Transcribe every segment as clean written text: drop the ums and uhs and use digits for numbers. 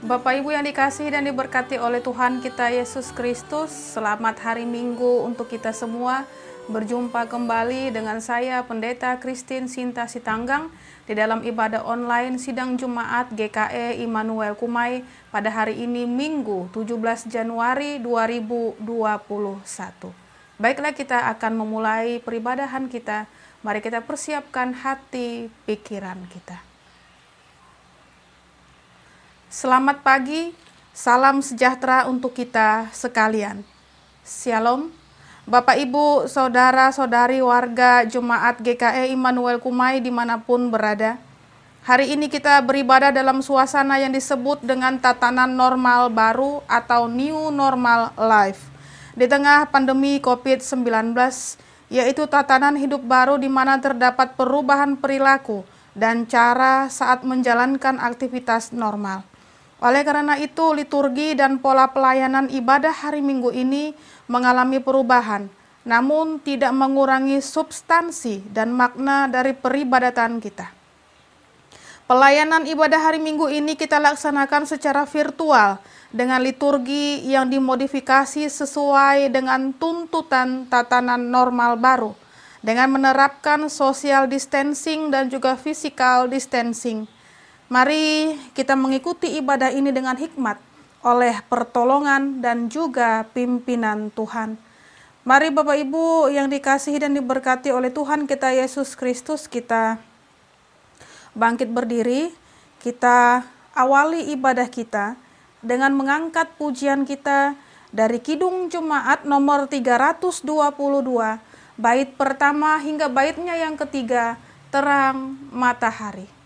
Bapak Ibu yang dikasihi dan diberkati oleh Tuhan kita Yesus Kristus, selamat hari Minggu untuk kita semua. Berjumpa kembali dengan saya Pendeta Christine Sinta Sitanggang di dalam ibadah online Sidang Jumat GKE Immanuel Kumai pada hari ini Minggu 17 Januari 2021. Baiklah, kita akan memulai peribadahan kita. Mari kita persiapkan hati pikiran kita. Selamat pagi, salam sejahtera untuk kita sekalian. Shalom, Bapak Ibu, Saudara-saudari warga Jemaat GKE Immanuel Kumai dimanapun berada. Hari ini kita beribadah dalam suasana yang disebut dengan tatanan normal baru atau New Normal Life. Di tengah pandemi COVID-19, yaitu tatanan hidup baru di mana terdapat perubahan perilaku dan cara saat menjalankan aktivitas normal. Oleh karena itu, liturgi dan pola pelayanan ibadah hari Minggu ini mengalami perubahan, namun tidak mengurangi substansi dan makna dari peribadatan kita. Pelayanan ibadah hari Minggu ini kita laksanakan secara virtual dengan liturgi yang dimodifikasi sesuai dengan tuntutan tatanan normal baru, dengan menerapkan social distancing dan juga physical distancing. Mari kita mengikuti ibadah ini dengan hikmat oleh pertolongan dan juga pimpinan Tuhan. Mari Bapak Ibu yang dikasihi dan diberkati oleh Tuhan kita Yesus Kristus, kita bangkit berdiri, kita awali ibadah kita dengan mengangkat pujian kita dari Kidung Jemaat nomor 322, bait pertama hingga baitnya yang ketiga, Terang Matahari.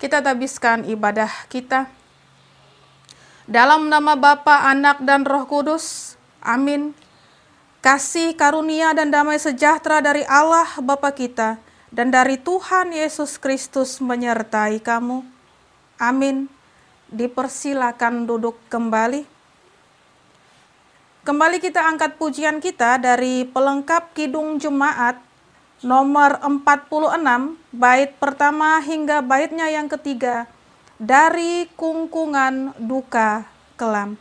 Kita habiskan ibadah kita dalam nama Bapa, Anak, dan Roh Kudus. Amin. Kasih, karunia, dan damai sejahtera dari Allah Bapa kita dan dari Tuhan Yesus Kristus menyertai kamu. Amin. Dipersilakan duduk kembali. Kembali kita angkat pujian kita dari pelengkap Kidung Jemaat nomor 46, bait pertama hingga baitnya yang ketiga, dari kungkungan duka kelam.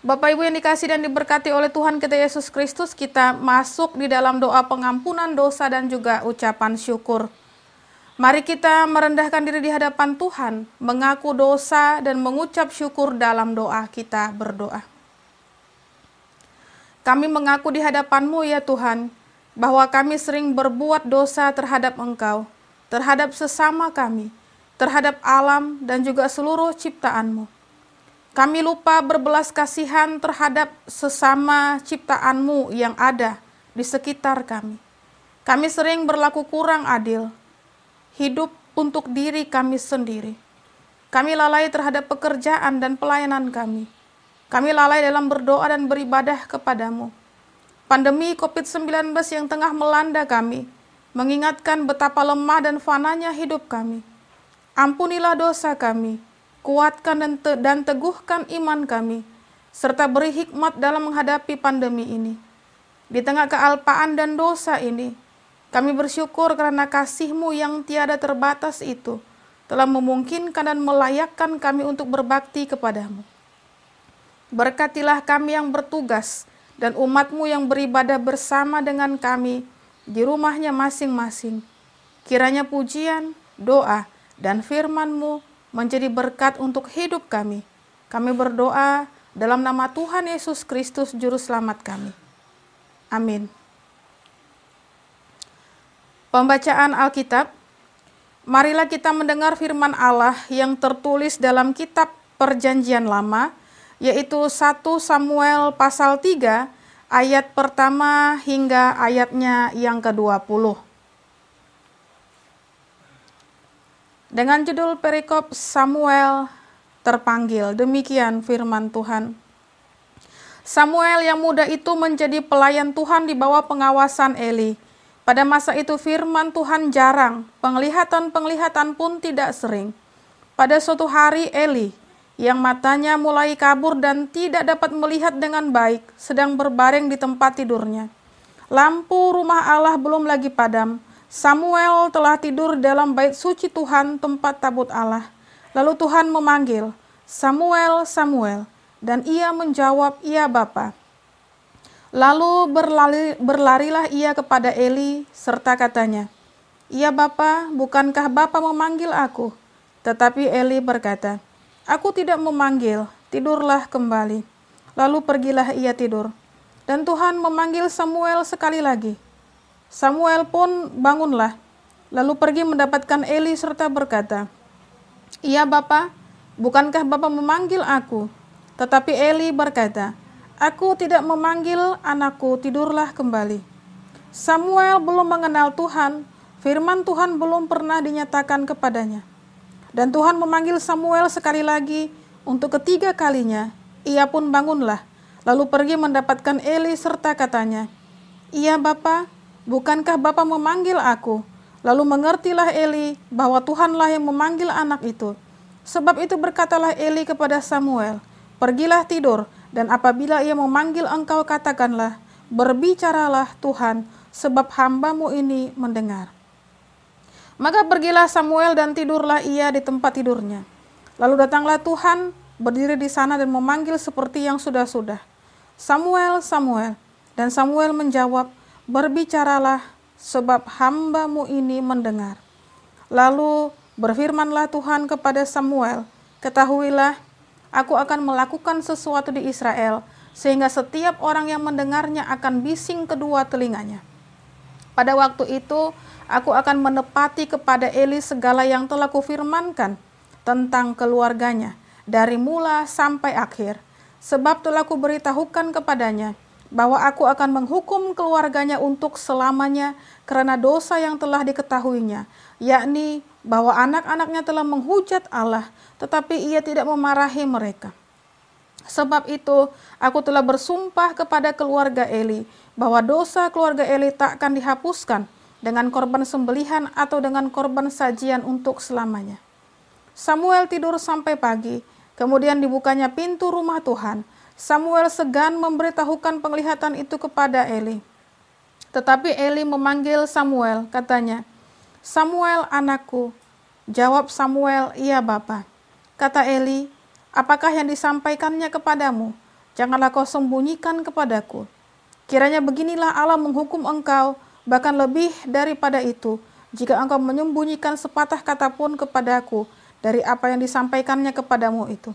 Bapak Ibu yang dikasih dan diberkati oleh Tuhan kita Yesus Kristus, kita masuk di dalam doa pengampunan dosa dan juga ucapan syukur. Mari kita merendahkan diri di hadapan Tuhan, mengaku dosa dan mengucap syukur dalam doa kita berdoa. Kami mengaku di hadapan-Mu ya Tuhan, bahwa kami sering berbuat dosa terhadap Engkau, terhadap sesama kami, terhadap alam dan juga seluruh ciptaan-Mu. Kami lupa berbelas kasihan terhadap sesama ciptaan-Mu yang ada di sekitar kami. Kami sering berlaku kurang adil, hidup untuk diri kami sendiri. Kami lalai terhadap pekerjaan dan pelayanan kami. Kami lalai dalam berdoa dan beribadah kepadamu. Pandemi COVID-19 yang tengah melanda kami, mengingatkan betapa lemah dan fananya hidup kami. Ampunilah dosa kami, kuatkan dan teguhkan iman kami, serta beri hikmat dalam menghadapi pandemi ini. Di tengah kealpaan dan dosa ini, kami bersyukur karena kasih-Mu yang tiada terbatas itu telah memungkinkan dan melayakkan kami untuk berbakti kepadamu. Berkatilah kami yang bertugas dan umat-Mu yang beribadah bersama dengan kami di rumahnya masing-masing. Kiranya pujian, doa, dan firman-Mu menjadi berkat untuk hidup kami. Kami berdoa dalam nama Tuhan Yesus Kristus Juru Selamat kami. Amin. Pembacaan Alkitab. Marilah kita mendengar firman Allah yang tertulis dalam kitab Perjanjian Lama, yaitu 1 Samuel pasal 3 ayat pertama hingga ayatnya yang ke-20. Dengan judul perikop Samuel terpanggil, demikian firman Tuhan. Samuel yang muda itu menjadi pelayan Tuhan di bawah pengawasan Eli. Pada masa itu firman Tuhan jarang, penglihatan-penglihatan pun tidak sering. Pada suatu hari Eli, yang matanya mulai kabur dan tidak dapat melihat dengan baik, sedang berbaring di tempat tidurnya. Lampu rumah Allah belum lagi padam. Samuel telah tidur dalam bait suci Tuhan, tempat tabut Allah. Lalu Tuhan memanggil, "Samuel, Samuel." Dan ia menjawab, "Iya Bapa." Lalu berlarilah ia kepada Eli serta katanya, "Iya Bapa, bukankah Bapa memanggil aku?" Tetapi Eli berkata, "Aku tidak memanggil, tidurlah kembali." Lalu pergilah ia tidur. Dan Tuhan memanggil Samuel sekali lagi. Samuel pun bangunlah, lalu pergi mendapatkan Eli serta berkata, "Iya Bapa, bukankah Bapa memanggil aku?" Tetapi Eli berkata, "Aku tidak memanggil, anakku, tidurlah kembali." Samuel belum mengenal Tuhan, firman Tuhan belum pernah dinyatakan kepadanya. Dan Tuhan memanggil Samuel sekali lagi untuk ketiga kalinya. Ia pun bangunlah, lalu pergi mendapatkan Eli serta katanya, "Iya Bapa, bukankah Bapa memanggil aku?" Lalu mengertilah Eli bahwa Tuhanlah yang memanggil anak itu. Sebab itu berkatalah Eli kepada Samuel, "Pergilah tidur, dan apabila ia memanggil engkau katakanlah, berbicaralah Tuhan, sebab hamba-Mu ini mendengar." Maka pergilah Samuel dan tidurlah ia di tempat tidurnya. Lalu datanglah Tuhan, berdiri di sana dan memanggil seperti yang sudah-sudah, "Samuel, Samuel." Dan Samuel menjawab, "Berbicaralah, sebab hamba-Mu ini mendengar." Lalu berfirmanlah Tuhan kepada Samuel, "Ketahuilah, aku akan melakukan sesuatu di Israel, sehingga setiap orang yang mendengarnya akan bising kedua telinganya. Pada waktu itu, aku akan menepati kepada Eli segala yang telah kufirmankan tentang keluarganya, dari mula sampai akhir. Sebab telah kuberitahukan kepadanya, bahwa aku akan menghukum keluarganya untuk selamanya karena dosa yang telah diketahuinya, yakni bahwa anak-anaknya telah menghujat Allah, tetapi ia tidak memarahi mereka. Sebab itu, aku telah bersumpah kepada keluarga Eli, bahwa dosa keluarga Eli tak akan dihapuskan dengan korban sembelihan atau dengan korban sajian untuk selamanya. Samuel tidur sampai pagi, kemudian dibukanya pintu rumah Tuhan. Samuel segan memberitahukan penglihatan itu kepada Eli. Tetapi Eli memanggil Samuel, katanya, "Samuel, anakku." Jawab Samuel, "Iya Bapa." Kata Eli, "Apakah yang disampaikannya kepadamu? Janganlah kau sembunyikan kepadaku. Kiranya beginilah Allah menghukum engkau, bahkan lebih daripada itu, jika engkau menyembunyikan sepatah kata pun kepadaku dari apa yang disampaikannya kepadamu itu.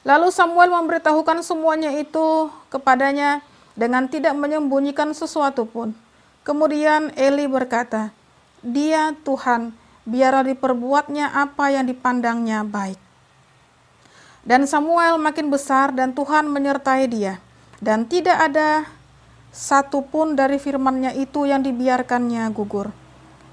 Lalu Samuel memberitahukan semuanya itu kepadanya dengan tidak menyembunyikan sesuatu pun. Kemudian Eli berkata, "Dia Tuhan, biarlah diperbuatnya apa yang dipandangnya baik." Dan Samuel makin besar dan Tuhan menyertai dia, dan tidak ada satu pun dari firman-Nya itu yang dibiarkannya gugur.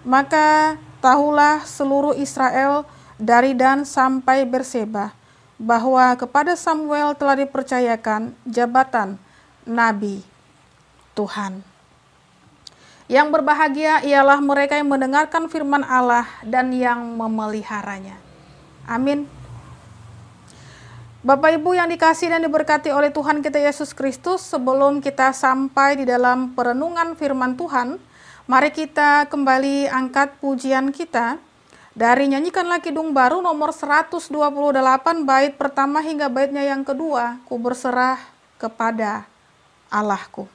Maka tahulah seluruh Israel dari Dan sampai Berseba bahwa kepada Samuel telah dipercayakan jabatan Nabi Tuhan. Yang berbahagia ialah mereka yang mendengarkan firman Allah dan yang memeliharanya. Amin. Bapak Ibu yang dikasihi dan diberkati oleh Tuhan kita Yesus Kristus, sebelum kita sampai di dalam perenungan firman Tuhan, mari kita kembali angkat pujian kita dari Nyanyikanlah Kidung Baru nomor 128 bait pertama hingga baitnya yang kedua, Ku berserah kepada Allahku.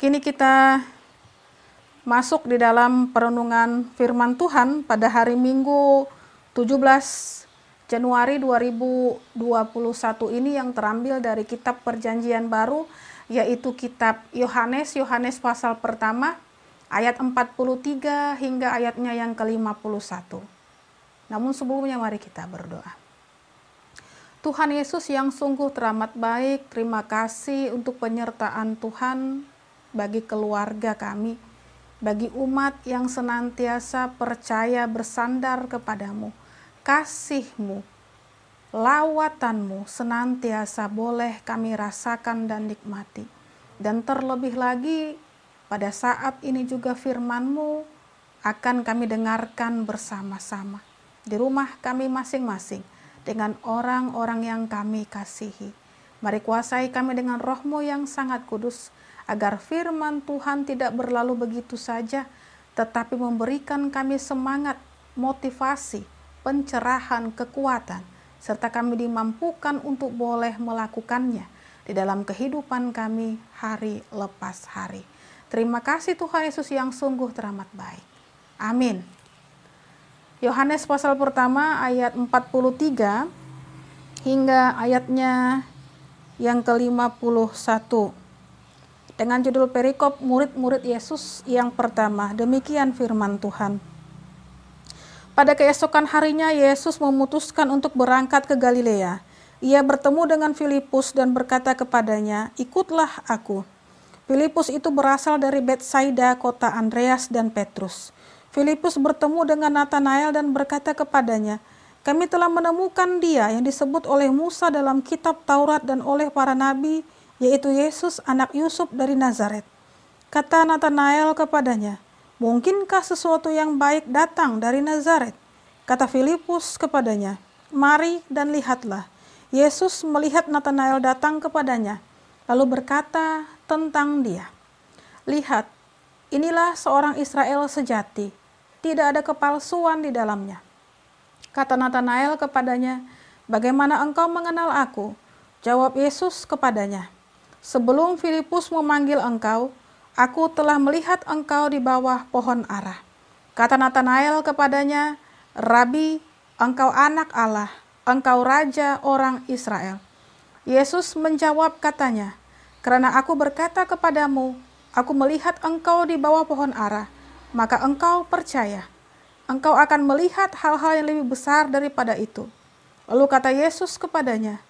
Kini kita masuk di dalam perenungan firman Tuhan pada hari Minggu 17 Januari 2021 ini yang terambil dari kitab Perjanjian Baru, yaitu kitab Yohanes pasal pertama ayat 43 hingga ayatnya yang ke-51. Namun sebelumnya mari kita berdoa. Tuhan Yesus yang sungguh teramat baik, terima kasih untuk penyertaan Tuhan bagi keluarga kami, bagi umat yang senantiasa percaya bersandar kepadamu. Kasih-Mu, lawatanmu senantiasa boleh kami rasakan dan nikmati. Dan terlebih lagi pada saat ini juga firman-Mu akan kami dengarkan bersama-sama di rumah kami masing-masing dengan orang-orang yang kami kasihi. Mari kuasai kami dengan Roh-Mu yang sangat kudus, agar firman Tuhan tidak berlalu begitu saja, tetapi memberikan kami semangat, motivasi, pencerahan, kekuatan, serta kami dimampukan untuk boleh melakukannya di dalam kehidupan kami hari lepas hari. Terima kasih Tuhan Yesus yang sungguh teramat baik. Amin. Yohanes pasal pertama ayat 43 hingga ayatnya yang ke-51. Dengan judul perikop murid-murid Yesus yang pertama. Demikian firman Tuhan. Pada keesokan harinya Yesus memutuskan untuk berangkat ke Galilea. Ia bertemu dengan Filipus dan berkata kepadanya, "Ikutlah aku." Filipus itu berasal dari Betsaida, kota Andreas dan Petrus. Filipus bertemu dengan Natanael dan berkata kepadanya, "Kami telah menemukan Dia yang disebut oleh Musa dalam kitab Taurat dan oleh para nabi, yaitu Yesus anak Yusuf dari Nazaret." Kata Natanael kepadanya, "Mungkinkah sesuatu yang baik datang dari Nazaret?" Kata Filipus kepadanya, "Mari dan lihatlah." Yesus melihat Natanael datang kepadanya, lalu berkata tentang dia, "Lihat, inilah seorang Israel sejati, tidak ada kepalsuan di dalamnya." Kata Natanael kepadanya, "Bagaimana engkau mengenal aku?" Jawab Yesus kepadanya, "Sebelum Filipus memanggil engkau, aku telah melihat engkau di bawah pohon ara." Kata Natanael kepadanya, "Rabi, engkau anak Allah, engkau raja orang Israel." Yesus menjawab katanya, "Karena aku berkata kepadamu, aku melihat engkau di bawah pohon ara, maka engkau percaya. Engkau akan melihat hal-hal yang lebih besar daripada itu." Lalu kata Yesus kepadanya,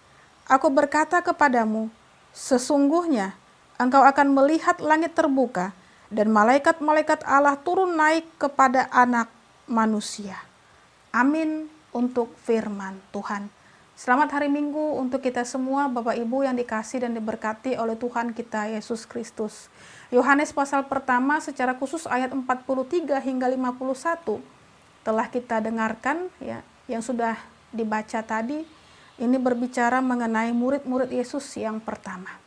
"Aku berkata kepadamu, sesungguhnya engkau akan melihat langit terbuka dan malaikat-malaikat Allah turun naik kepada Anak Manusia." Amin untuk firman Tuhan. Selamat hari Minggu untuk kita semua, Bapak Ibu yang dikasih dan diberkati oleh Tuhan kita Yesus Kristus. Yohanes pasal pertama secara khusus ayat 43 hingga 51 telah kita dengarkan ya, yang sudah dibaca tadi. Ini berbicara mengenai murid-murid Yesus yang pertama.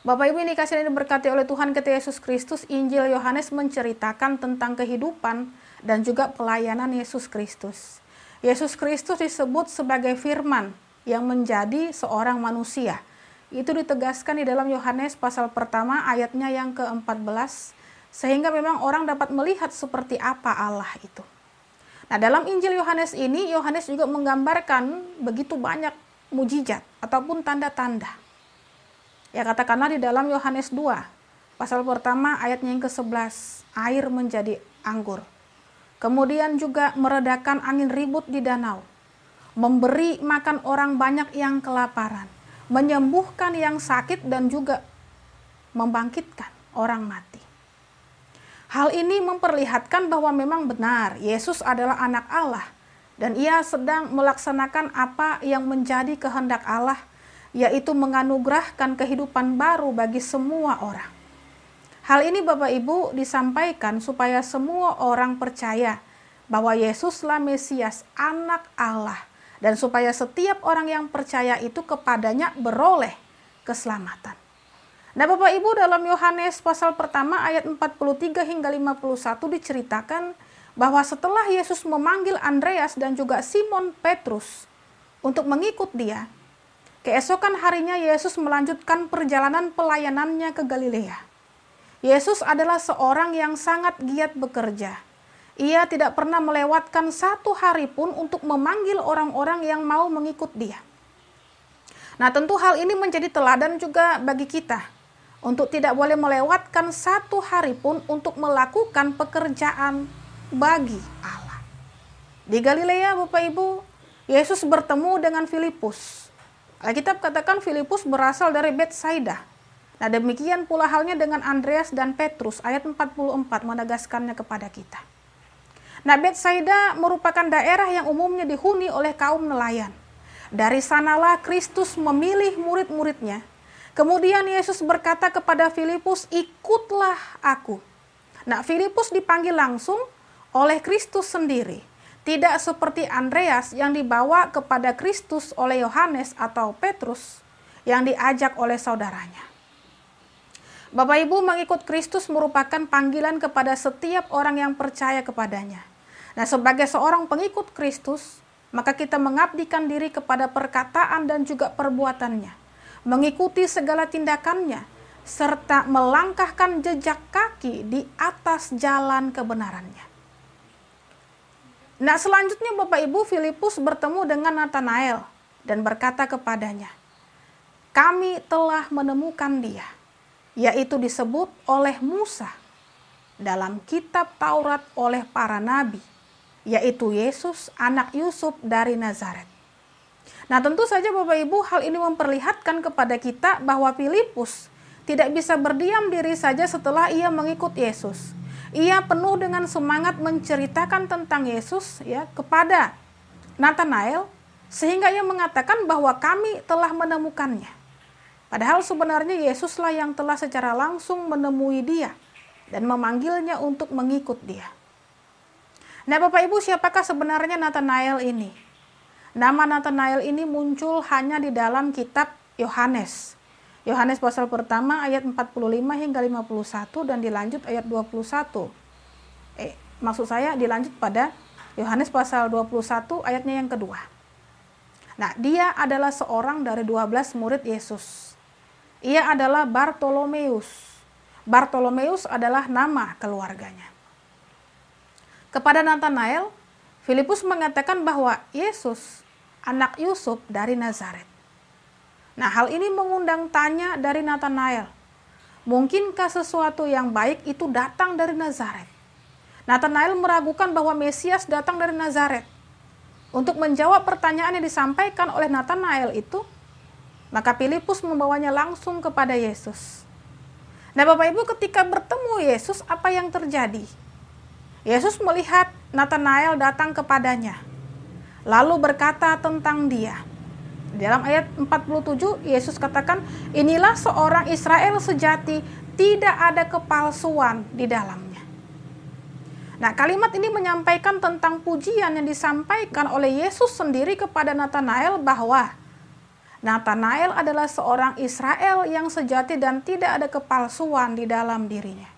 Bapak Ibu yang dikasih dan diberkati oleh Tuhan kita Yesus Kristus, Injil Yohanes menceritakan tentang kehidupan dan juga pelayanan Yesus Kristus. Yesus Kristus disebut sebagai firman yang menjadi seorang manusia. Itu ditegaskan di dalam Yohanes pasal pertama ayatnya yang ke-14, sehingga memang orang dapat melihat seperti apa Allah itu. Nah, dalam Injil Yohanes ini, Yohanes juga menggambarkan begitu banyak mujizat ataupun tanda-tanda. Ya, katakanlah di dalam Yohanes 2, pasal pertama ayatnya yang ke-11, air menjadi anggur. Kemudian juga meredakan angin ribut di danau, memberi makan orang banyak yang kelaparan, menyembuhkan yang sakit dan juga membangkitkan orang mati. Hal ini memperlihatkan bahwa memang benar Yesus adalah anak Allah dan ia sedang melaksanakan apa yang menjadi kehendak Allah, yaitu menganugerahkan kehidupan baru bagi semua orang. Hal ini Bapak Ibu disampaikan supaya semua orang percaya bahwa Yesuslah Mesias, anak Allah, dan supaya setiap orang yang percaya itu kepadanya beroleh keselamatan. Nah Bapak Ibu, dalam Yohanes pasal pertama ayat 43 hingga 51 diceritakan bahwa setelah Yesus memanggil Andreas dan juga Simon Petrus untuk mengikut dia, keesokan harinya Yesus melanjutkan perjalanan pelayanannya ke Galilea. Yesus adalah seorang yang sangat giat bekerja. Ia tidak pernah melewatkan satu hari pun untuk memanggil orang-orang yang mau mengikut dia. Nah, tentu hal ini menjadi teladan juga bagi kita untuk tidak boleh melewatkan satu hari pun untuk melakukan pekerjaan bagi Allah. Di Galilea, Bapak Ibu, Yesus bertemu dengan Filipus. Alkitab katakan Filipus berasal dari Betsaida. Nah, demikian pula halnya dengan Andreas dan Petrus, ayat 44 menegaskannya kepada kita. Nah, Betsaida merupakan daerah yang umumnya dihuni oleh kaum nelayan. Dari sanalah Kristus memilih murid-muridnya. Kemudian Yesus berkata kepada Filipus, "Ikutlah aku." Nah, Filipus dipanggil langsung oleh Kristus sendiri. Tidak seperti Andreas yang dibawa kepada Kristus oleh Yohanes atau Petrus. yang diajak oleh saudaranya. Bapak Ibu, mengikut Kristus merupakan panggilan kepada setiap orang yang percaya kepadanya. Nah, sebagai seorang pengikut Kristus, maka kita mengabdikan diri kepada perkataan dan juga perbuatannya, mengikuti segala tindakannya, serta melangkahkan jejak kaki di atas jalan kebenarannya. Nah, selanjutnya Bapak Ibu, Filipus bertemu dengan Natanael dan berkata kepadanya, "Kami telah menemukan dia, yaitu disebut oleh Musa dalam kitab Taurat oleh para nabi, yaitu Yesus anak Yusuf dari Nazaret." Nah, tentu saja Bapak Ibu, hal ini memperlihatkan kepada kita bahwa Filipus tidak bisa berdiam diri saja setelah ia mengikut Yesus. Ia penuh dengan semangat menceritakan tentang Yesus ya kepada Natanael, sehingga ia mengatakan bahwa kami telah menemukannya. Padahal sebenarnya Yesuslah yang telah secara langsung menemui dia dan memanggilnya untuk mengikut dia. Nah, Bapak Ibu, siapakah sebenarnya Natanael ini? Nama Natanael ini muncul hanya di dalam kitab Yohanes. Yohanes pasal pertama ayat 45 hingga 51 dan dilanjut ayat 21. Maksud saya dilanjut pada Yohanes pasal 21 ayatnya yang kedua. Nah, dia adalah seorang dari 12 murid Yesus. Ia adalah Bartolomeus. Bartolomeus adalah nama keluarganya. Kepada Natanael, Filipus mengatakan bahwa Yesus anak Yusuf dari Nazaret. Nah, hal ini mengundang tanya dari Natanael. Mungkinkah sesuatu yang baik itu datang dari Nazaret? Natanael meragukan bahwa Mesias datang dari Nazaret. Untuk menjawab pertanyaan yang disampaikan oleh Natanael itu, maka Filipus membawanya langsung kepada Yesus. Nah, Bapak Ibu, ketika bertemu Yesus, apa yang terjadi? Yesus melihat Natanael datang kepadanya, lalu berkata tentang dia. Dalam ayat 47, Yesus katakan, "Inilah seorang Israel sejati, tidak ada kepalsuan di dalamnya." Nah, kalimat ini menyampaikan tentang pujian yang disampaikan oleh Yesus sendiri kepada Natanael bahwa Natanael adalah seorang Israel yang sejati dan tidak ada kepalsuan di dalam dirinya.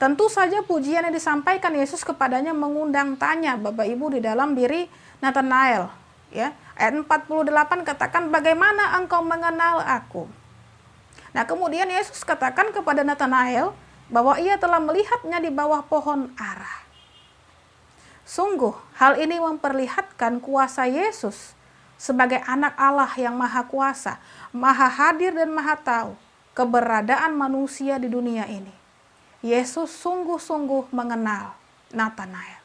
Tentu saja pujian yang disampaikan Yesus kepadanya mengundang tanya Bapak Ibu di dalam diri Natanael. Ya, ayat 48 katakan, "Bagaimana engkau mengenal aku?" Nah, kemudian Yesus katakan kepada Natanael bahwa ia telah melihatnya di bawah pohon ara. Sungguh, hal ini memperlihatkan kuasa Yesus sebagai anak Allah yang maha kuasa, maha hadir dan maha tahu keberadaan manusia di dunia ini. Yesus sungguh-sungguh mengenal Natanael.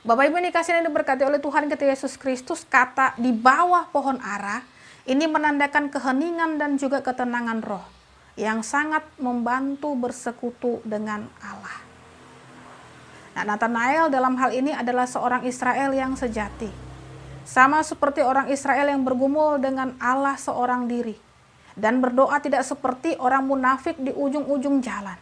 Bapak Ibu yang dikasihi dan diberkati oleh Tuhan kita Yesus Kristus, kata di bawah pohon ara ini menandakan keheningan dan juga ketenangan roh yang sangat membantu bersekutu dengan Allah. Nah, Natanael dalam hal ini adalah seorang Israel yang sejati. Sama seperti orang Israel yang bergumul dengan Allah seorang diri dan berdoa tidak seperti orang munafik di ujung-ujung jalan.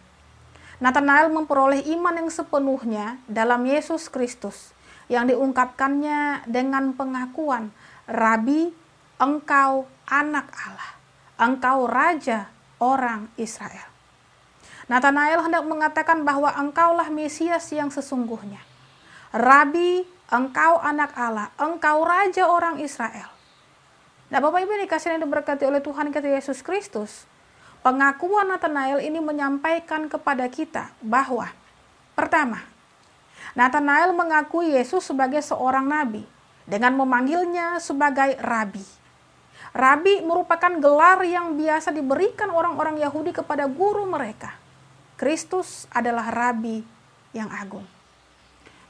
Natanael memperoleh iman yang sepenuhnya dalam Yesus Kristus yang diungkapkannya dengan pengakuan, "Rabi, engkau anak Allah, engkau raja orang Israel." Natanael hendak mengatakan bahwa engkaulah Mesias yang sesungguhnya. "Rabi, engkau anak Allah, engkau raja orang Israel." Nah, Bapak Ibu dikasihi dan diberkati oleh Tuhan kita Yesus Kristus, pengakuan Natanael ini menyampaikan kepada kita bahwa pertama, Natanael mengakui Yesus sebagai seorang nabi dengan memanggilnya sebagai Rabi. Rabi merupakan gelar yang biasa diberikan orang-orang Yahudi kepada guru mereka. Kristus adalah Rabi yang agung.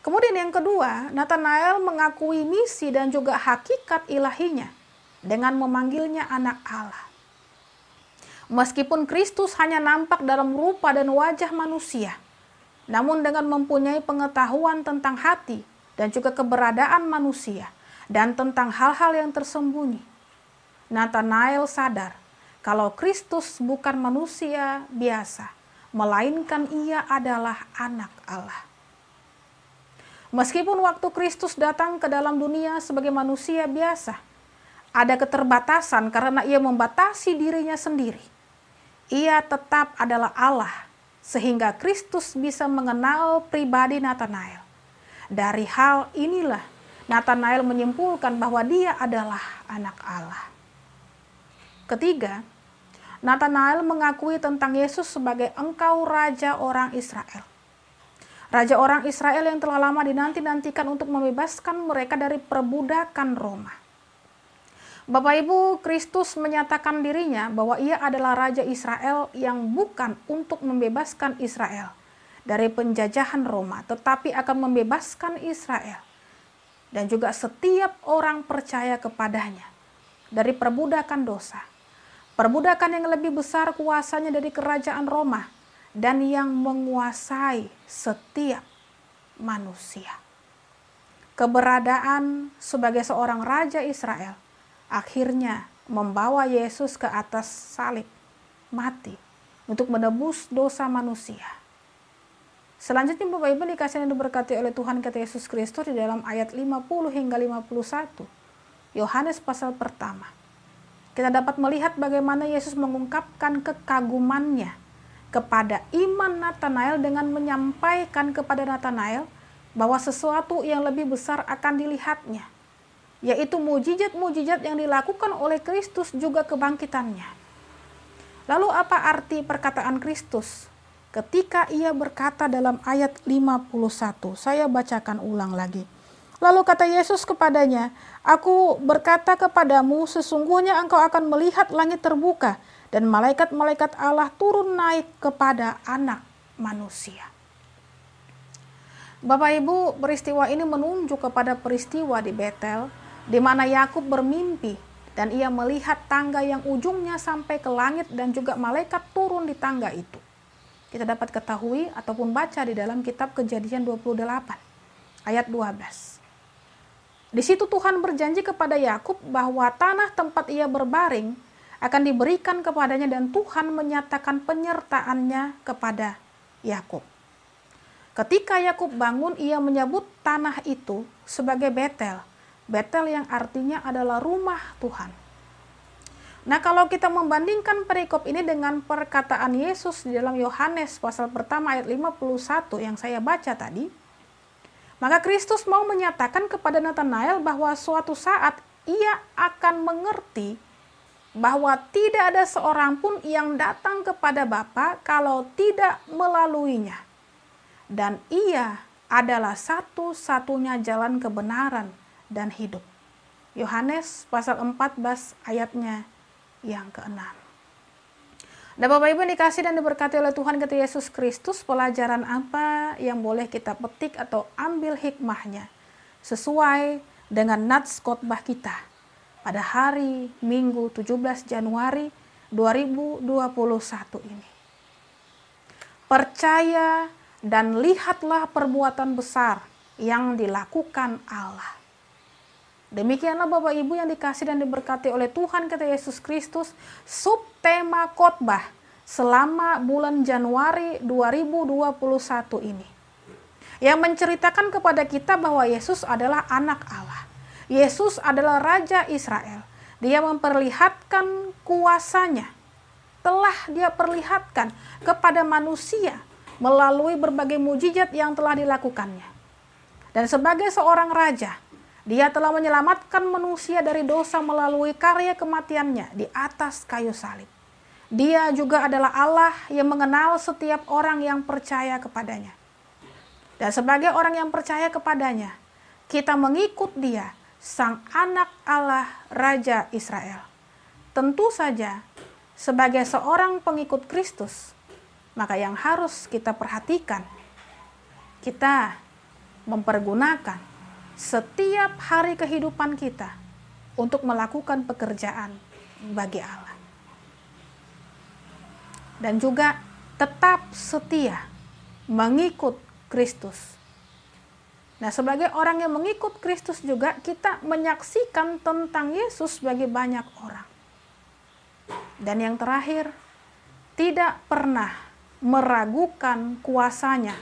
Kemudian yang kedua, Natanael mengakui misi dan juga hakikat ilahinya dengan memanggilnya anak Allah. Meskipun Kristus hanya nampak dalam rupa dan wajah manusia, namun dengan mempunyai pengetahuan tentang hati dan juga keberadaan manusia dan tentang hal-hal yang tersembunyi, Natanael sadar kalau Kristus bukan manusia biasa, melainkan ia adalah anak Allah. Meskipun waktu Kristus datang ke dalam dunia sebagai manusia biasa, ada keterbatasan karena ia membatasi dirinya sendiri. Ia tetap adalah Allah, sehingga Kristus bisa mengenal pribadi Natanael. Dari hal inilah Natanael menyimpulkan bahwa dia adalah anak Allah. Ketiga, Natanael mengakui tentang Yesus sebagai engkau Raja orang Israel. Raja orang Israel yang telah lama dinanti-nantikan untuk membebaskan mereka dari perbudakan Roma. Bapak Ibu, Kristus menyatakan dirinya bahwa ia adalah Raja Israel yang bukan untuk membebaskan Israel dari penjajahan Roma, tetapi akan membebaskan Israel dan juga setiap orang percaya kepadanya dari perbudakan dosa. Perbudakan yang lebih besar kuasanya dari kerajaan Roma dan yang menguasai setiap manusia. Keberadaan sebagai seorang Raja Israel akhirnya membawa Yesus ke atas salib, mati untuk menebus dosa manusia. Selanjutnya Bapak Ibu dikasih dan diberkati oleh Tuhan kata Yesus Kristus di dalam ayat 50 hingga 51. Yohanes pasal pertama. Kita dapat melihat bagaimana Yesus mengungkapkan kekagumannya kepada iman Natanael dengan menyampaikan kepada Natanael bahwa sesuatu yang lebih besar akan dilihatnya, yaitu mujizat-mujizat yang dilakukan oleh Kristus juga kebangkitannya. Lalu apa arti perkataan Kristus ketika ia berkata dalam ayat 51? Saya bacakan ulang lagi. Lalu kata Yesus kepadanya, "Aku berkata kepadamu, sesungguhnya engkau akan melihat langit terbuka dan malaikat-malaikat Allah turun naik kepada anak manusia." Bapak Ibu, peristiwa ini menunjuk kepada peristiwa di Betel, di mana Yakub bermimpi dan ia melihat tangga yang ujungnya sampai ke langit dan juga malaikat turun di tangga itu. Kita dapat ketahui ataupun baca di dalam kitab Kejadian 28 ayat 12. Di situ Tuhan berjanji kepada Yakub bahwa tanah tempat ia berbaring akan diberikan kepadanya dan Tuhan menyatakan penyertaannya kepada Yakub. Ketika Yakub bangun, ia menyebut tanah itu sebagai Betel. Betel yang artinya adalah rumah Tuhan. Nah, kalau kita membandingkan perikop ini dengan perkataan Yesus di dalam Yohanes pasal pertama ayat 51 yang saya baca tadi, maka Kristus mau menyatakan kepada Natanael bahwa suatu saat ia akan mengerti bahwa tidak ada seorang pun yang datang kepada Bapa kalau tidak melaluinya. Dan ia adalah satu-satunya jalan kebenaran dan hidup. Yohanes pasal 14 ayatnya yang ke-6. Dan Bapak Ibu dikasih dan diberkati oleh Tuhan kita Yesus Kristus, pelajaran apa yang boleh kita petik atau ambil hikmahnya sesuai dengan nats khotbah kita pada hari Minggu 17 Januari 2021 ini. Percaya dan lihatlah perbuatan besar yang dilakukan Allah. Demikianlah Bapak Ibu yang dikasih dan diberkati oleh Tuhan kita Yesus Kristus, subtema khotbah selama bulan Januari 2021 ini. Yang menceritakan kepada kita bahwa Yesus adalah anak Allah. Yesus adalah Raja Israel. Dia memperlihatkan kuasanya. Telah dia perlihatkan kepada manusia melalui berbagai mujizat yang telah dilakukannya. Dan sebagai seorang raja, dia telah menyelamatkan manusia dari dosa melalui karya kematiannya di atas kayu salib. Dia juga adalah Allah yang mengenal setiap orang yang percaya kepadanya. Dan sebagai orang yang percaya kepadanya, kita mengikut dia, Sang Anak Allah Raja Israel. Tentu saja, sebagai seorang pengikut Kristus, maka yang harus kita perhatikan, kita mempergunakan setiap hari kehidupan kita untuk melakukan pekerjaan bagi Allah. Dan juga tetap setia mengikut Kristus. Nah, sebagai orang yang mengikut Kristus juga kita menyaksikan tentang Yesus bagi banyak orang. Dan yang terakhir, tidak pernah meragukan kuasanya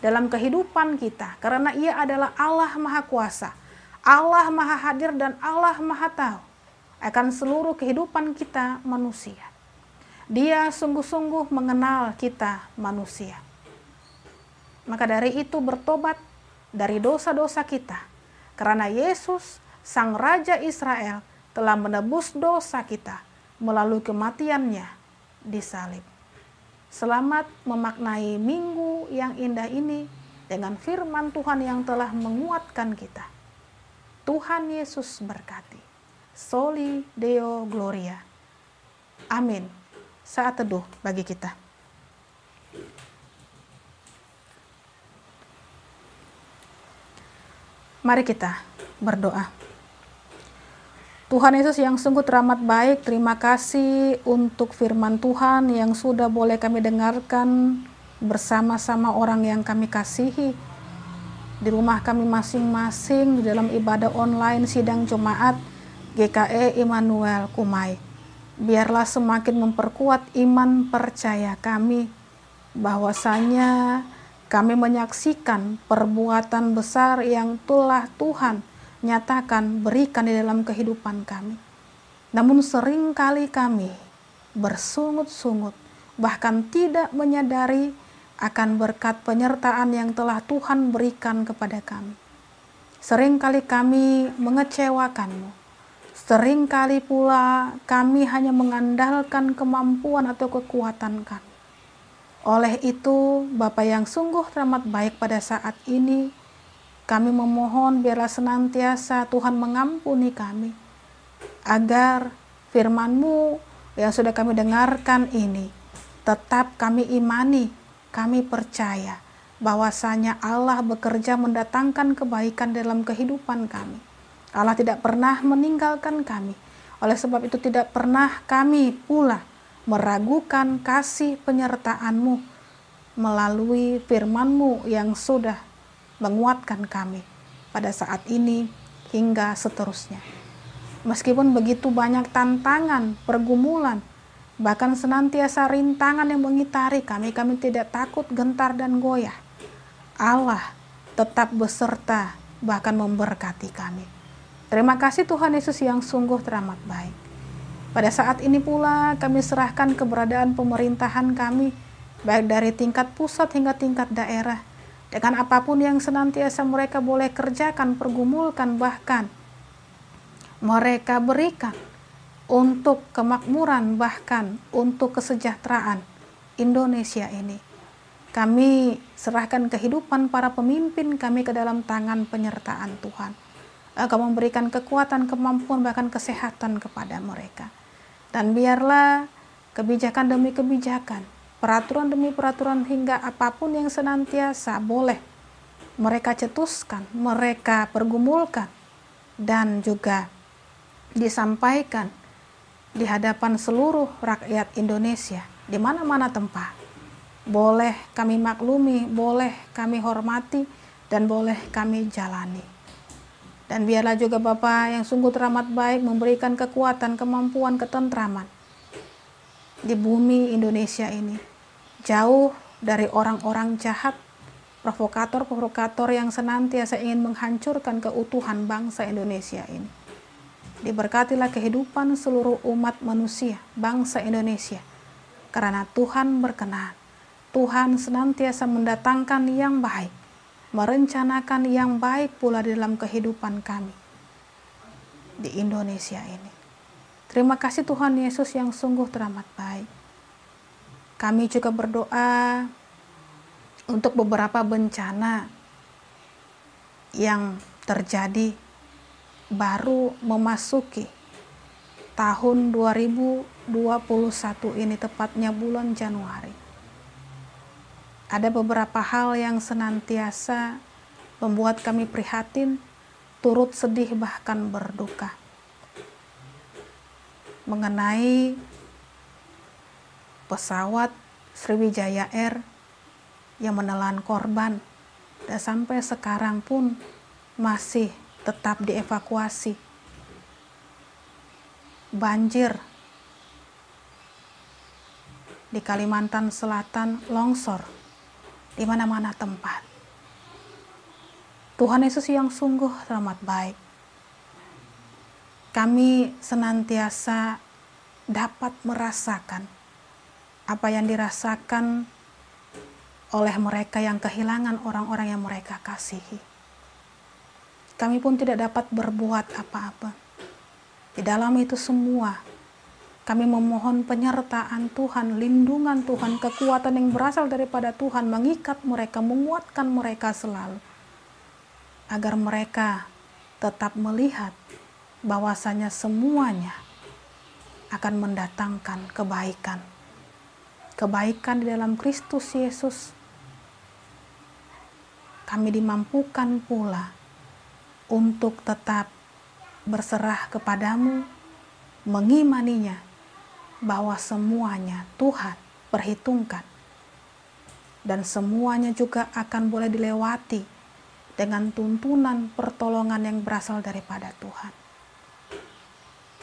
dalam kehidupan kita, karena ia adalah Allah Maha Kuasa, Allah Maha Hadir, dan Allah Maha Tahu. akan seluruh kehidupan kita manusia. Dia sungguh-sungguh mengenal kita manusia. Maka dari itu bertobat dari dosa-dosa kita, karena Yesus, Sang Raja Israel, telah menebus dosa kita melalui kematiannya di salib. Selamat memaknai minggu yang indah ini dengan firman Tuhan yang telah menguatkan kita. Tuhan Yesus berkati. Soli Deo Gloria. Amin. Saat teduh bagi kita. Mari kita berdoa. Tuhan Yesus yang sungguh teramat baik, terima kasih untuk firman Tuhan yang sudah boleh kami dengarkan bersama-sama orang yang kami kasihi. Di rumah kami masing-masing, di dalam ibadah online sidang Jemaat GKE Immanuel Kumai. Biarlah semakin memperkuat iman percaya kami, bahwasanya kami menyaksikan perbuatan besar yang telah Tuhan nyatakan berikan di dalam kehidupan kami. Namun seringkali kami bersungut-sungut, bahkan tidak menyadari akan berkat penyertaan yang telah Tuhan berikan kepada kami. Seringkali kami mengecewakan-Mu. Seringkali pula kami hanya mengandalkan kemampuan atau kekuatan kami. Oleh itu, Bapa yang sungguh teramat baik pada saat ini, kami memohon biarlah senantiasa Tuhan mengampuni kami, agar firman-Mu yang sudah kami dengarkan ini, tetap kami imani, kami percaya, bahwasanya Allah bekerja mendatangkan kebaikan dalam kehidupan kami. Allah tidak pernah meninggalkan kami, oleh sebab itu tidak pernah kami pula meragukan kasih penyertaan-Mu melalui firman-Mu yang sudah menguatkan kami pada saat ini hingga seterusnya. Meskipun begitu banyak tantangan, pergumulan, bahkan senantiasa rintangan yang mengitari kami, kami tidak takut, gentar, dan goyah. Allah tetap beserta, bahkan memberkati kami. Terima kasih Tuhan Yesus yang sungguh teramat baik. Pada saat ini pula kami serahkan keberadaan pemerintahan kami, baik dari tingkat pusat hingga tingkat daerah, dengan apapun yang senantiasa mereka boleh kerjakan, pergumulkan, bahkan mereka berikan untuk kemakmuran, bahkan untuk kesejahteraan Indonesia ini. Kami serahkan kehidupan para pemimpin kami ke dalam tangan penyertaan Tuhan. Engkau memberikan kekuatan, kemampuan, bahkan kesehatan kepada mereka. Dan biarlah kebijakan demi kebijakan, peraturan demi peraturan, hingga apapun yang senantiasa boleh mereka cetuskan, mereka pergumulkan, dan juga disampaikan di hadapan seluruh rakyat Indonesia, di mana-mana tempat. Boleh kami maklumi, boleh kami hormati, dan boleh kami jalani. Dan biarlah juga Bapa yang sungguh teramat baik memberikan kekuatan, kemampuan, ketentraman di bumi Indonesia ini. Jauh dari orang-orang jahat, provokator-provokator yang senantiasa ingin menghancurkan keutuhan bangsa Indonesia ini. Diberkatilah kehidupan seluruh umat manusia, bangsa Indonesia. Karena Tuhan berkenan, Tuhan senantiasa mendatangkan yang baik, merencanakan yang baik pula di dalam kehidupan kami di Indonesia ini. Terima kasih Tuhan Yesus yang sungguh teramat baik. Kami juga berdoa untuk beberapa bencana yang terjadi baru memasuki tahun 2021 ini, tepatnya bulan Januari. Ada beberapa hal yang senantiasa membuat kami prihatin, turut sedih, bahkan berduka. Mengenai pesawat Sriwijaya Air yang menelan korban, dan sampai sekarang pun masih tetap dievakuasi. Banjir di Kalimantan Selatan, longsor di mana-mana tempat. Tuhan Yesus yang sungguh teramat baik, kami senantiasa dapat merasakan apa yang dirasakan oleh mereka yang kehilangan orang-orang yang mereka kasihi. Kami pun tidak dapat berbuat apa-apa. Di dalam itu semua, kami memohon penyertaan Tuhan, lindungan Tuhan, kekuatan yang berasal daripada Tuhan, mengikat mereka, menguatkan mereka selalu. Agar mereka tetap melihat bahwasanya semuanya akan mendatangkan kebaikan. Kebaikan di dalam Kristus Yesus. Kami dimampukan pula untuk tetap berserah kepadamu, mengimaninya, bahwa semuanya Tuhan perhitungkan. Dan semuanya juga akan boleh dilewati dengan tuntunan pertolongan yang berasal daripada Tuhan.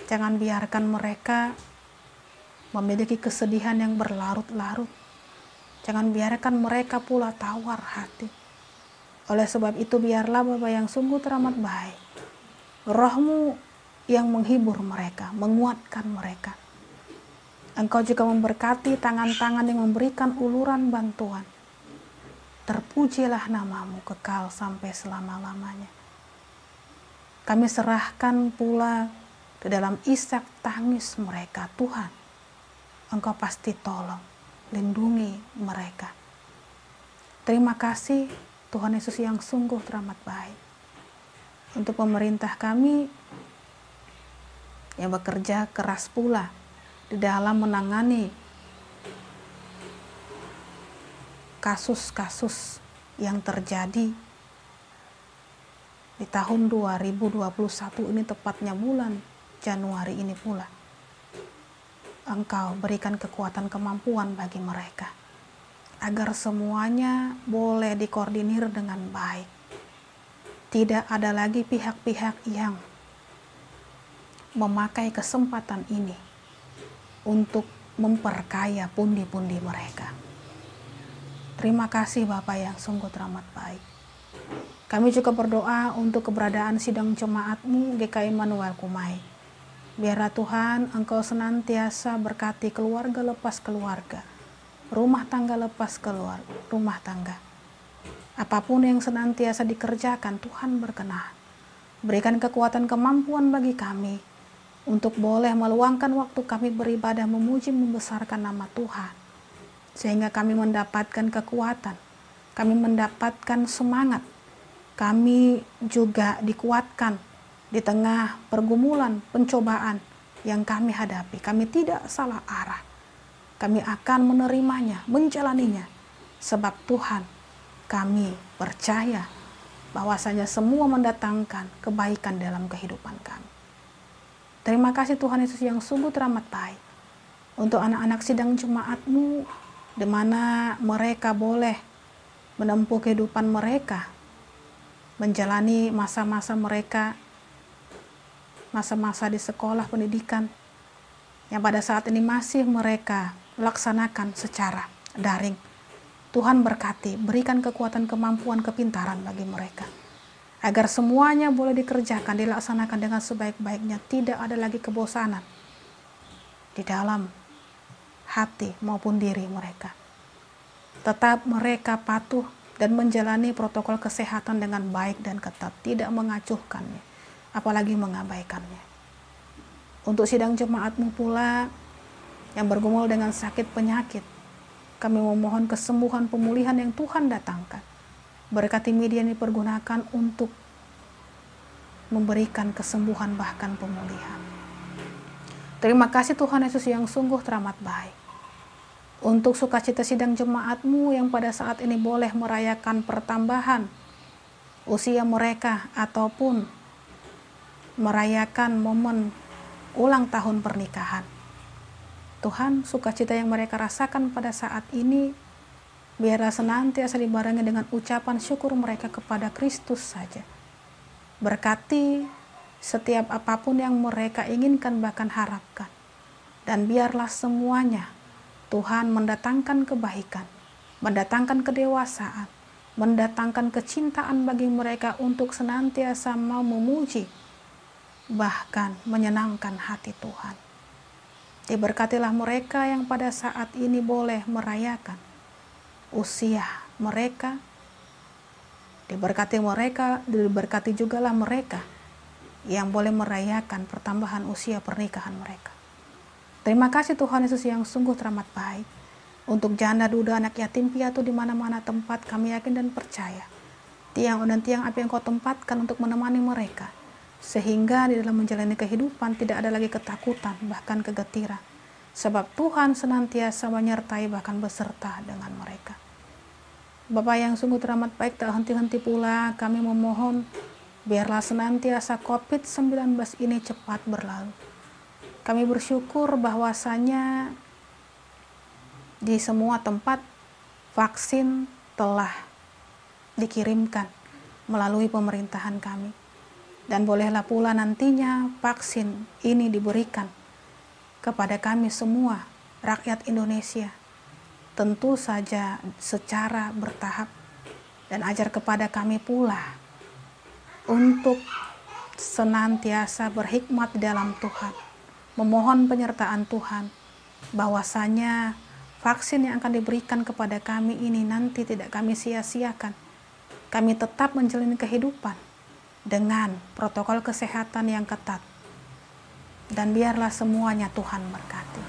Jangan biarkan mereka memiliki kesedihan yang berlarut-larut. Jangan biarkan mereka pula tawar hati. Oleh sebab itu biarlah Bapa yang sungguh teramat baik, Roh-Mu yang menghibur mereka, menguatkan mereka. Engkau juga memberkati tangan-tangan yang memberikan uluran bantuan. Terpujilah nama-Mu kekal sampai selama-lamanya. Kami serahkan pula di dalam isak tangis mereka, Tuhan, Engkau pasti tolong, lindungi mereka. Terima kasih Tuhan Yesus yang sungguh teramat baik. Untuk pemerintah kami yang bekerja keras pula di dalam menangani kasus-kasus yang terjadi di tahun 2021 ini, tepatnya bulan Januari ini pula. Engkau berikan kekuatan kemampuan bagi mereka agar semuanya boleh dikoordinir dengan baik. Tidak ada lagi pihak-pihak yang memakai kesempatan ini untuk memperkaya pundi-pundi mereka. Terima kasih Bapa yang sungguh teramat baik. Kami juga berdoa untuk keberadaan sidang jemaat-Mu GKI Immanuel Kumai. Biarlah Tuhan Engkau senantiasa berkati keluarga lepas keluarga, rumah tangga lepas keluar rumah tangga. Apapun yang senantiasa dikerjakan, Tuhan berkenan. Berikan kekuatan kemampuan bagi kami untuk boleh meluangkan waktu kami beribadah, memuji, membesarkan nama Tuhan. Sehingga kami mendapatkan kekuatan, kami mendapatkan semangat, kami juga dikuatkan di tengah pergumulan, pencobaan yang kami hadapi. Kami tidak salah arah, kami akan menerimanya, menjalaninya, sebab Tuhan, kami percaya bahwasanya semua mendatangkan kebaikan dalam kehidupan kami. Terima kasih Tuhan Yesus yang sungguh teramat baik untuk anak-anak sidang jemaat-Mu, di mana mereka boleh menempuh kehidupan mereka, menjalani masa-masa mereka, masa-masa di sekolah pendidikan, yang pada saat ini masih mereka laksanakan secara daring. Tuhan berkati, berikan kekuatan, kemampuan, kepintaran bagi mereka, agar semuanya boleh dikerjakan, dilaksanakan dengan sebaik-baiknya. Tidak ada lagi kebosanan di dalam hati maupun diri mereka. Tetap mereka patuh dan menjalani protokol kesehatan dengan baik dan ketat, tidak mengacuhkannya, apalagi mengabaikannya. Untuk sidang jemaat-Mu pula yang bergumul dengan sakit penyakit, kami memohon kesembuhan, pemulihan yang Tuhan datangkan. Berkati media yang dipergunakan untuk memberikan kesembuhan bahkan pemulihan. Terima kasih Tuhan Yesus yang sungguh teramat baik. Untuk sukacita sidang jemaat-Mu yang pada saat ini boleh merayakan pertambahan usia mereka ataupun merayakan momen ulang tahun pernikahan. Tuhan, sukacita yang mereka rasakan pada saat ini biarlah senantiasa dibarengi dengan ucapan syukur mereka kepada Kristus saja. Berkati setiap apapun yang mereka inginkan bahkan harapkan. Dan biarlah semuanya Tuhan mendatangkan kebaikan, mendatangkan kedewasaan, mendatangkan kecintaan bagi mereka untuk senantiasa mau memuji, bahkan menyenangkan hati Tuhan. Diberkatilah mereka yang pada saat ini boleh merayakan usia mereka. Diberkati jugalah mereka yang boleh merayakan pertambahan usia pernikahan mereka. Terima kasih Tuhan Yesus yang sungguh teramat baik. Untuk janda, duda, anak yatim, piatu di mana-mana tempat, kami yakin dan percaya tiang dan tiang api yang Kau tempatkan untuk menemani mereka, sehingga di dalam menjalani kehidupan tidak ada lagi ketakutan, bahkan kegetiran, sebab Tuhan senantiasa menyertai bahkan beserta dengan mereka. Bapa yang sungguh teramat baik, tak henti-henti pula kami memohon, biarlah senantiasa COVID-19 ini cepat berlalu. Kami bersyukur bahwasanya di semua tempat vaksin telah dikirimkan melalui pemerintahan kami. Dan bolehlah pula nantinya vaksin ini diberikan kepada kami semua, rakyat Indonesia. Tentu saja secara bertahap, dan ajar kepada kami pula untuk senantiasa berhikmat dalam Tuhan, memohon penyertaan Tuhan, bahwasanya vaksin yang akan diberikan kepada kami ini nanti tidak kami sia-siakan. Kami tetap menjalani kehidupan dengan protokol kesehatan yang ketat. Dan biarlah semuanya Tuhan berkati.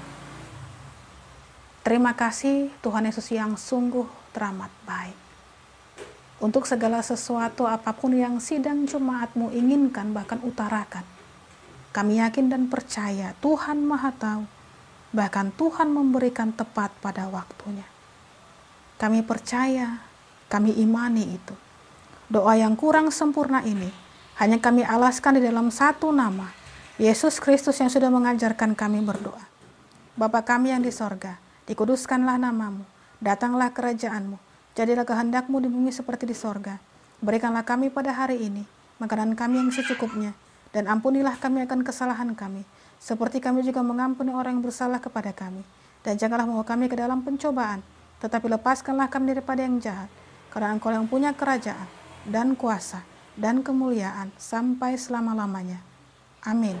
Terima kasih Tuhan Yesus yang sungguh teramat baik. Untuk segala sesuatu apapun yang sidang jemaat-Mu inginkan bahkan utarakan, kami yakin dan percaya Tuhan Maha Tahu, bahkan Tuhan memberikan tepat pada waktunya. Kami percaya, kami imani itu. Doa yang kurang sempurna ini hanya kami alaskan di dalam satu nama, Yesus Kristus yang sudah mengajarkan kami berdoa. Bapa kami yang di sorga, dikuduskanlah namamu, datanglah kerajaan-Mu, jadilah kehendak-Mu di bumi seperti di sorga. Berikanlah kami pada hari ini makanan kami yang secukupnya, dan ampunilah kami akan kesalahan kami, seperti kami juga mengampuni orang yang bersalah kepada kami. Dan janganlah membawa kami ke dalam pencobaan, tetapi lepaskanlah kami daripada yang jahat, karena Engkau yang punya kerajaan, dan kuasa, dan kemuliaan, sampai selama-lamanya. Amin.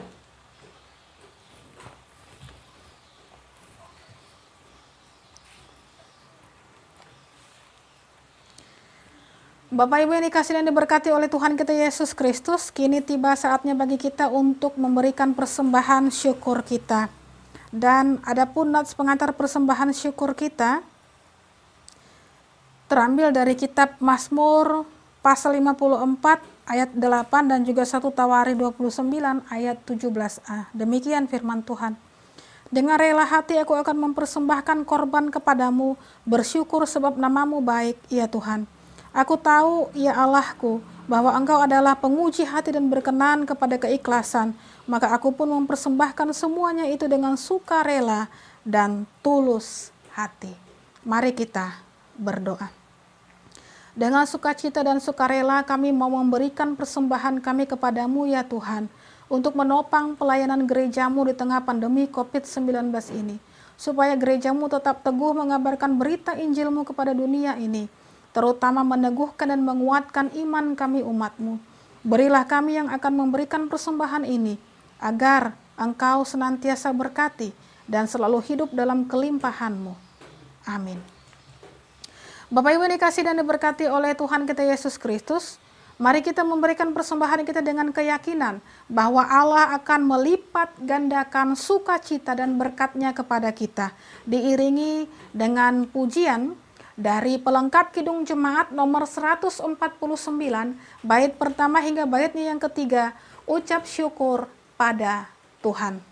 Bapak Ibu yang dikasihi dan diberkati oleh Tuhan kita Yesus Kristus, kini tiba saatnya bagi kita untuk memberikan persembahan syukur kita. Dan adapun nats pengantar persembahan syukur kita terambil dari kitab Mazmur pasal 54 ayat 8 dan juga 1 Tawari 29 ayat 17a. Demikian firman Tuhan. Dengan rela hati aku akan mempersembahkan korban kepadamu, bersyukur sebab namamu baik, ya Tuhan. Aku tahu, ya Allahku, bahwa Engkau adalah penguji hati dan berkenan kepada keikhlasan, maka aku pun mempersembahkan semuanya itu dengan sukarela dan tulus hati. Mari kita berdoa. Dengan sukacita dan sukarela kami mau memberikan persembahan kami kepadamu ya Tuhan, untuk menopang pelayanan gerejamu di tengah pandemi COVID-19 ini, supaya gerejamu tetap teguh mengabarkan berita Injilmu kepada dunia ini, terutama meneguhkan dan menguatkan iman kami umatmu. Berilah kami yang akan memberikan persembahan ini, agar Engkau senantiasa berkati dan selalu hidup dalam kelimpahan-Mu. Amin. Bapak Ibu dikasih dan diberkati oleh Tuhan kita Yesus Kristus, mari kita memberikan persembahan kita dengan keyakinan bahwa Allah akan melipat gandakan sukacita dan berkat-Nya kepada kita, diiringi dengan pujian dari pelengkap Kidung Jemaat nomor 149, bait pertama hingga baitnya yang ketiga, ucap syukur pada Tuhan.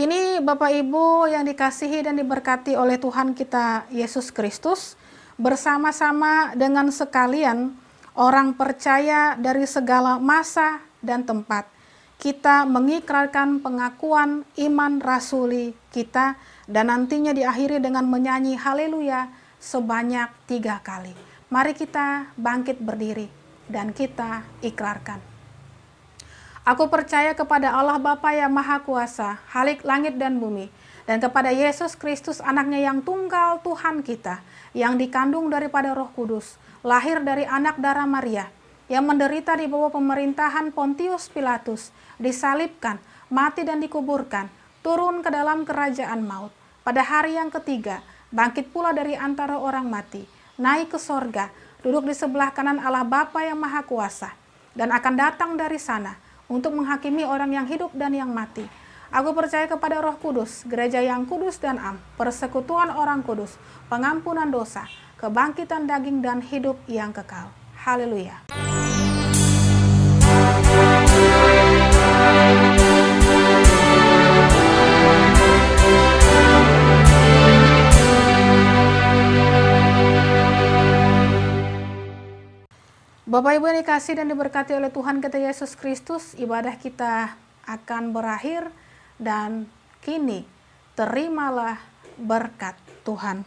Kini Bapak Ibu yang dikasihi dan diberkati oleh Tuhan kita Yesus Kristus, bersama-sama dengan sekalian orang percaya dari segala masa dan tempat, kita mengikrarkan pengakuan iman rasuli kita dan nantinya diakhiri dengan menyanyi haleluya sebanyak 3 kali. Mari kita bangkit berdiri dan kita ikrarkan. Aku percaya kepada Allah Bapa yang Maha Kuasa, Khalik langit dan bumi, dan kepada Yesus Kristus anaknya yang tunggal Tuhan kita, yang dikandung daripada Roh Kudus, lahir dari anak darah Maria, yang menderita di bawah pemerintahan Pontius Pilatus, disalibkan, mati dan dikuburkan, turun ke dalam kerajaan maut. Pada hari yang ketiga, bangkit pula dari antara orang mati, naik ke sorga, duduk di sebelah kanan Allah Bapa yang Maha Kuasa, dan akan datang dari sana untuk menghakimi orang yang hidup dan yang mati. Aku percaya kepada Roh Kudus, gereja yang kudus dan am, persekutuan orang kudus, pengampunan dosa, kebangkitan daging dan hidup yang kekal. Haleluya. Bapak Ibu yang dikasihi dan diberkati oleh Tuhan kita Yesus Kristus, ibadah kita akan berakhir dan kini terimalah berkat Tuhan.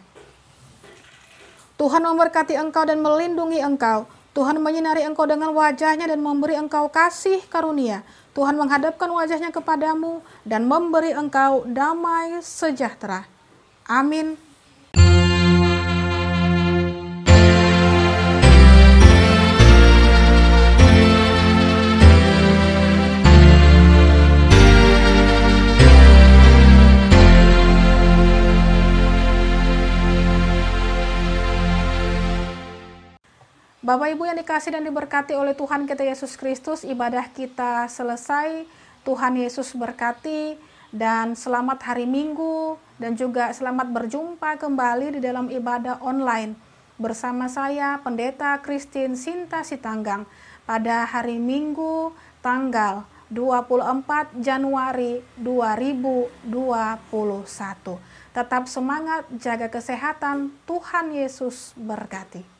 Tuhan memberkati engkau dan melindungi engkau. Tuhan menyinari engkau dengan wajahnya dan memberi engkau kasih karunia. Tuhan menghadapkan wajahnya kepadamu dan memberi engkau damai sejahtera. Amin. Bapak Ibu yang dikasihi dan diberkati oleh Tuhan kita Yesus Kristus, ibadah kita selesai. Tuhan Yesus berkati dan selamat hari Minggu dan juga selamat berjumpa kembali di dalam ibadah online bersama saya Pendeta Christine Sinta Sitanggang pada hari Minggu tanggal 24 Januari 2021. Tetap semangat, jaga kesehatan, Tuhan Yesus berkati.